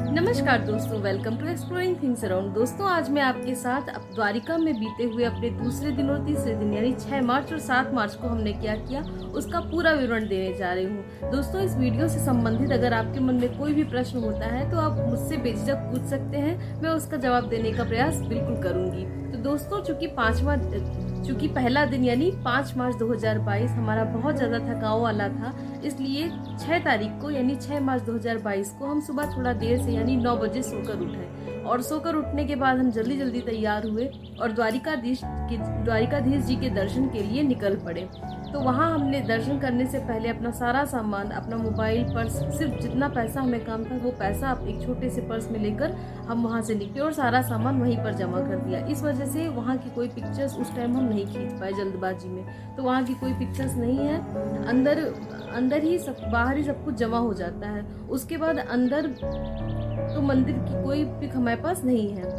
नमस्कार दोस्तों, welcome to exploring things around. दोस्तों, आज मैं आपके साथ द्वारिका में बीते हुए अपने दूसरे दिन और तीसरे दिन यानी 6 मार्च और 7 मार्च को हमने क्या किया उसका पूरा विवरण देने जा रही हूँ। दोस्तों, इस वीडियो से संबंधित अगर आपके मन में कोई भी प्रश्न होता है तो आप मुझसे बेझिझक पूछ सकते हैं, मैं उसका जवाब देने का प्रयास बिल्कुल करूंगी। तो दोस्तों, चूंकि पहला दिन यानी 5 मार्च 2022 हमारा बहुत ज़्यादा थकाव वाला था, इसलिए 6 तारीख को यानी 6 मार्च 2022 को हम सुबह थोड़ा देर से यानी 9 बजे सोकर उठे और सोकर उठने के बाद हम जल्दी जल्दी तैयार हुए और द्वारिकाधीश जी के दर्शन के लिए निकल पड़े। तो वहाँ हमने दर्शन करने से पहले अपना सारा सामान, अपना मोबाइल, पर्स, सिर्फ जितना पैसा हमें काम था वो पैसा एक छोटे से पर्स में लेकर हम वहाँ से निकले और सारा सामान वहीं पर जमा कर दिया। इस वजह से वहाँ की कोई पिक्चर्स उस टाइम हम नहीं खींच पाए जल्दबाजी में, तो वहाँ की कोई पिक्चर्स नहीं है। अंदर ही बाहर ही सब कुछ जमा हो जाता है। उसके बाद अंदर तो मंदिर की कोई पिक हमारे पास नहीं है।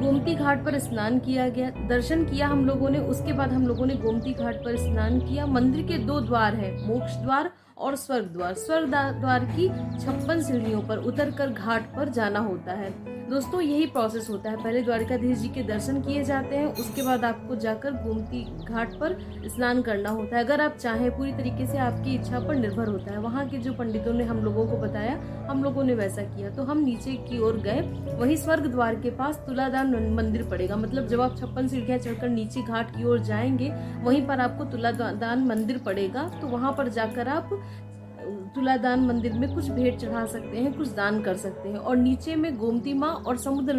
गोमती घाट पर स्नान किया गया, दर्शन किया हम लोगों ने। उसके बाद हम लोगों ने गोमती घाट पर स्नान किया। मंदिर के 2 द्वार हैं, मोक्ष द्वार और स्वर्ग द्वार। स्वर्ग द्वार की 56 सीढ़ियों पर उतरकर घाट पर जाना होता है। दोस्तों, यही प्रोसेस होता है। पहले द्वारिकाधीश जी के दर्शन किए जाते हैं, उसके बाद आपको जाकर गोमती घाट पर स्नान करना होता है। अगर आप चाहें, पूरी तरीके से आपकी इच्छा पर निर्भर होता है। वहाँ के जो पंडितों ने हम लोगों को बताया, हम लोगों ने वैसा किया। तो हम नीचे की ओर गए। वहीं स्वर्ग द्वार के पास तुलादान मंदिर पड़ेगा। मतलब जब आप 56 सीढ़ियाँ चढ़कर नीचे घाट की ओर जाएंगे, वहीं पर आपको तुलादान मंदिर पड़ेगा। तो वहाँ पर जाकर आप तुलादान मंदिर में कुछ भेंट चढ़ा सकते हैं, कुछ दान कर सकते हैं। और नीचे में गोमती माँ और समुद्र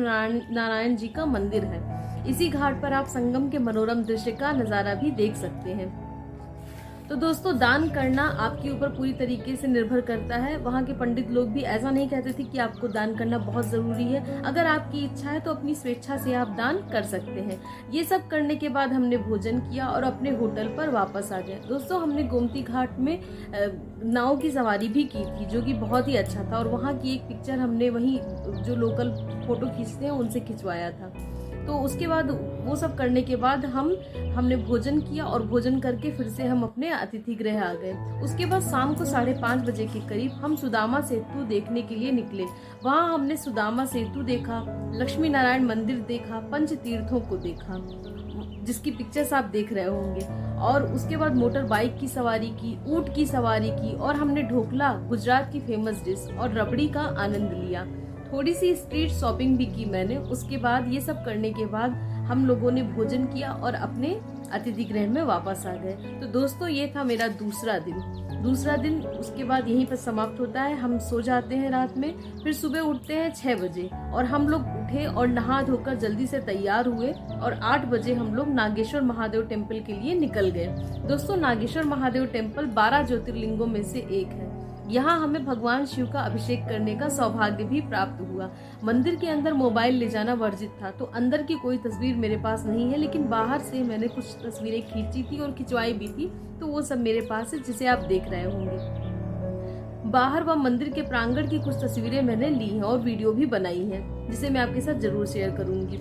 नारायण जी का मंदिर है। इसी घाट पर आप संगम के मनोरम दृश्य का नजारा भी देख सकते हैं। तो दोस्तों, दान करना आपके ऊपर पूरी तरीके से निर्भर करता है। वहाँ के पंडित लोग भी ऐसा नहीं कहते थे कि आपको दान करना बहुत जरूरी है। अगर आपकी इच्छा है तो अपनी स्वेच्छा से आप दान कर सकते हैं। ये सब करने के बाद हमने भोजन किया और अपने होटल पर वापस आ गए। दोस्तों, हमने गोमती घाट में नाव की सवारी भी की थी, जो कि बहुत ही अच्छा था। और वहाँ की एक पिक्चर हमने वहीं जो लोकल फोटो खींचते हैं उनसे खिंचवाया था। तो उसके बाद वो सब करने के बाद हमने भोजन किया और भोजन करके फिर से हम अपने अतिथि गृह आ गए। उसके बाद शाम को 5:30 बजे के करीब हम सुदामा सेतु देखने के लिए निकले। वहाँ हमने सुदामा सेतु देखा, लक्ष्मी नारायण मंदिर देखा, पंच तीर्थों को देखा, जिसकी पिक्चर्स आप देख रहे होंगे। और उसके बाद मोटर बाइक की सवारी की, ऊंट की सवारी की और हमने ढोकला, गुजरात की फेमस डिश, और रबड़ी का आनंद लिया। थोड़ी सी स्ट्रीट शॉपिंग भी की मैंने। उसके बाद ये सब करने के बाद हम लोगों ने भोजन किया और अपने अतिथि गृह में वापस आ गए। तो दोस्तों, ये था मेरा दूसरा दिन। उसके बाद यहीं पर समाप्त होता है। हम सो जाते हैं रात में, फिर सुबह उठते हैं 6 बजे और हम लोग उठे और नहा धोकर जल्दी से तैयार हुए और 8 बजे हम लोग नागेश्वर महादेव टेम्पल के लिए निकल गए। दोस्तों, नागेश्वर महादेव टेम्पल 12 ज्योतिर्लिंगों में से एक है। यहाँ हमें भगवान शिव का अभिषेक करने का सौभाग्य भी प्राप्त हुआ। मंदिर के अंदर मोबाइल ले जाना वर्जित था, तो अंदर की कोई तस्वीर मेरे पास नहीं है, लेकिन बाहर से मैंने कुछ तस्वीरें खींची थी और खिंचवाई भी थी, तो वो सब मेरे पास है, जिसे आप देख रहे होंगे। बाहर व मंदिर के प्रांगण की कुछ तस्वीरें मैंने ली हैं और वीडियो भी बनाई है, जिसे मैं आपके साथ जरूर शेयर करूंगी।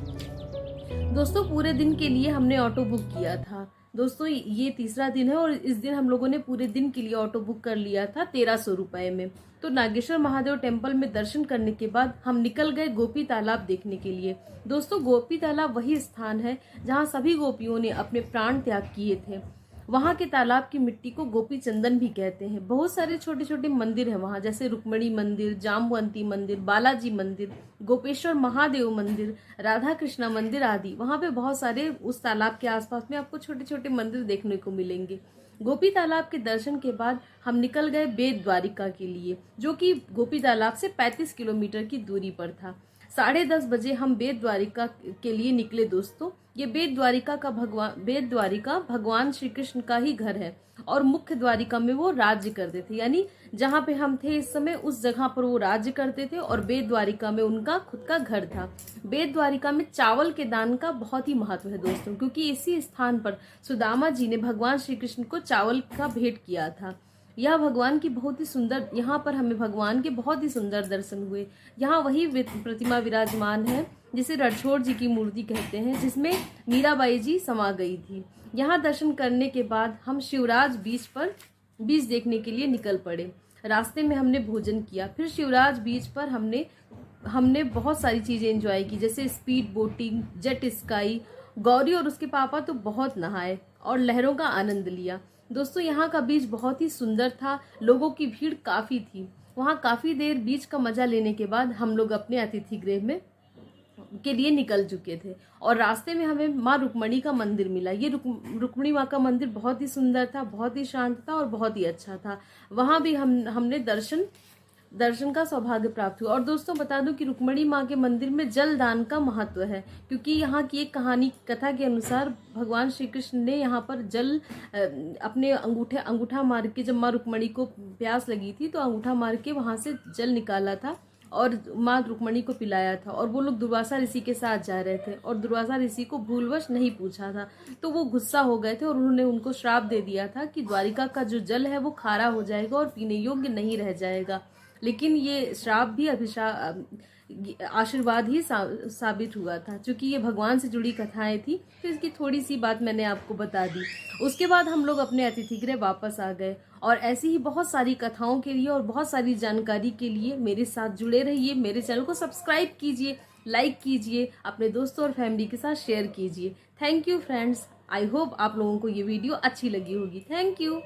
दोस्तों, पूरे दिन के लिए हमने ऑटो बुक किया था। दोस्तों, ये तीसरा दिन है और इस दिन हम लोगों ने पूरे दिन के लिए ऑटो बुक कर लिया था 1300 रुपए में। तो नागेश्वर महादेव टेम्पल में दर्शन करने के बाद हम निकल गए गोपी तालाब देखने के लिए। दोस्तों, गोपी तालाब वही स्थान है जहाँ सभी गोपियों ने अपने प्राण त्याग किए थे। वहाँ के तालाब की मिट्टी को गोपी चंदन भी कहते हैं। बहुत सारे छोटे छोटे मंदिर हैं वहाँ, जैसे रुक्मणी मंदिर, जाम्बवंती मंदिर, बालाजी मंदिर, गोपेश्वर महादेव मंदिर, राधा कृष्णा मंदिर आदि। वहाँ पे बहुत सारे उस तालाब के आसपास में आपको छोटे छोटे मंदिर देखने को मिलेंगे। गोपी तालाब के दर्शन के बाद हम निकल गए बेट द्वारिका के लिए, जो कि गोपी तालाब से 35 किलोमीटर की दूरी पर था। 10:30 बजे हम बेट द्वारिका के लिए निकले। दोस्तों, ये बेट द्वारिका भगवान श्री कृष्ण का ही घर है और मुख्य द्वारिका में वो राज्य करते थे। यानी जहाँ पे हम थे इस समय, उस जगह पर वो राज्य करते थे और बेट द्वारिका में उनका खुद का घर था। बेट द्वारिका में चावल के दान का बहुत ही महत्व है दोस्तों, क्योंकि इसी स्थान पर सुदामा जी ने भगवान श्री कृष्ण को चावल का भेंट किया था। यहाँ पर हमें भगवान के बहुत ही सुंदर दर्शन हुए। यहाँ वही प्रतिमा विराजमान है जिसे रणछोड़ जी की मूर्ति कहते हैं, जिसमें मीराबाई जी समा गई थी। यहाँ दर्शन करने के बाद हम शिवराज बीच देखने के लिए निकल पड़े। रास्ते में हमने भोजन किया। फिर शिवराज बीच पर हमने बहुत सारी चीज़ें एंजॉय की, जैसे speed boating, jet ski. Gauri और उसके पापा तो बहुत नहाए और लहरों का आनंद लिया। दोस्तों यहाँ का बीच बहुत ही सुंदर था, लोगों की भीड़ काफ़ी थी। वहाँ काफ़ी देर बीच का मजा लेने के बाद हम लोग अपने अतिथि गृह में के लिए निकल चुके थे और रास्ते में हमें माँ रुक्मणी का मंदिर मिला। ये रुक्मणी माँ का मंदिर बहुत ही सुंदर था, बहुत ही शांत था और बहुत ही अच्छा था। वहाँ भी हमने दर्शन का सौभाग्य प्राप्त हुआ। और दोस्तों बता दूं कि रुक्मणी माँ के मंदिर में जल दान का महत्व है, क्योंकि यहाँ की एक कथा के अनुसार भगवान श्री कृष्ण ने यहाँ पर जल अपने अंगूठा मार के, जब माँ रुक्मणी को प्यास लगी थी तो अंगूठा मार के वहाँ से जल निकाला था और माँ रुक्मणी को पिलाया था। और वो लोग दुर्वासा ऋषि के साथ जा रहे थे और दुर्वासा ऋषि को भूलवश नहीं पूछा था, तो वो गुस्सा हो गए थे और उन्होंने उनको श्राप दे दिया था कि द्वारिका का जो जल है वो खारा हो जाएगा और पीने योग्य नहीं रह जाएगा। लेकिन ये श्राप भी आशीर्वाद ही साबित हुआ था, क्योंकि ये भगवान से जुड़ी कथाएं थी। तो इसकी थोड़ी सी बात मैंने आपको बता दी। उसके बाद हम लोग अपने अतिथि गृह वापस आ गए और ऐसी ही बहुत सारी कथाओं के लिए और बहुत सारी जानकारी के लिए मेरे साथ जुड़े रहिए। मेरे चैनल को सब्सक्राइब कीजिए, लाइक कीजिए, अपने दोस्तों और फैमिली के साथ शेयर कीजिए। Thank you friends. I hope आप लोगों को ये वीडियो अच्छी लगी होगी। Thank you.